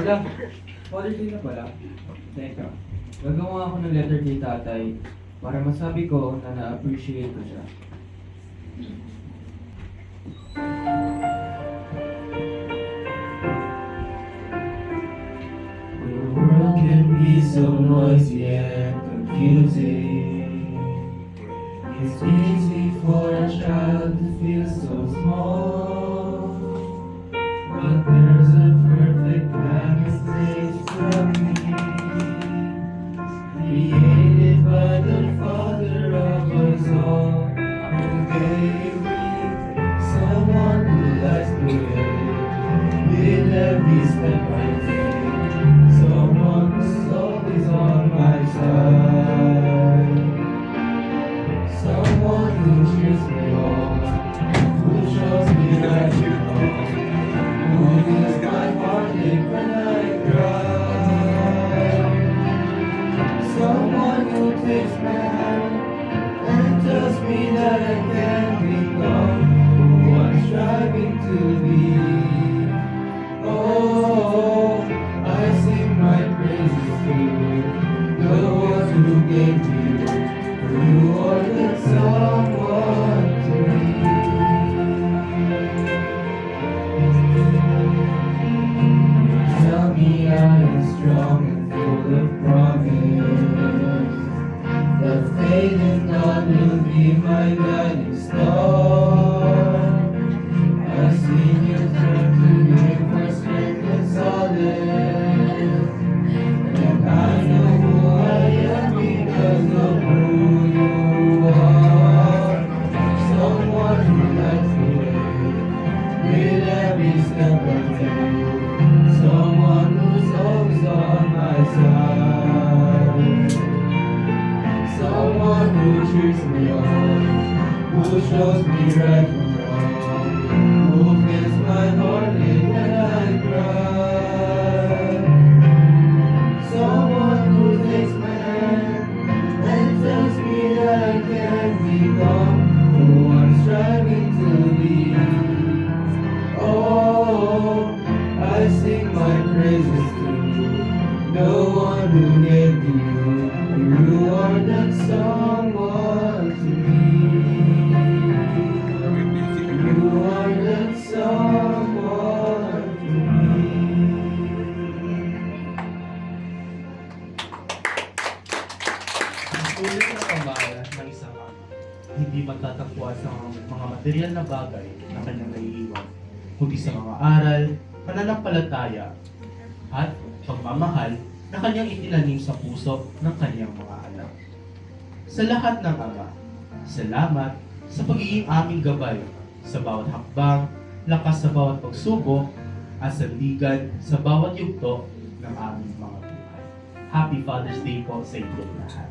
Wala. Father's Day na pala. Teka. Gagawa ako ng letter kay tatay para masabi ko na na-appreciate ko siya. The world can be so noisy and confusing. It's easy for a child to feel so small. But there's a perfect plan that saves from me, created by the Father of us all, who gave me someone who likes to live with every step I take, someone who's always on my side, someone who cheers me on, who shows me that you know, who feels my heartache when I cry, someone who takes my hand and tells me that I can become who I'm striving to be. Oh, I sing my praises to the ones who gave you, who ordered someone to me. Tell me I am strong and full of promise, that faith in God will be my guiding star. I've seen you turn to Him for strength and solace, and I know who I am because of who you are. Someone who likes to live with every step I take, someone who's always on my side, someone who cheers me on, who shows me right from wrong, who feels my heartache when I cry, someone who takes my hand and tells me that I can become who I'm striving to be. Oh, I sing my praises to the one who gave me you. You are that someone to me. You are that someone to me. Sulit na pamana ng isang ama, hindi matatagpuan sa mga material na bagay na kanyang naiiwan, kundi sa mga aral, pananampalataya, at pagmamahal na kanyang itinanim sa puso ng kanyang mga anak. Sa lahat ng ama, salamat sa pagiging aming gabay sa bawat hakbang, lakas sa bawat pagsubok, at sandigan sa bawat yugto ng aming mga buhay. Happy Father's Day po sa inyong lahat.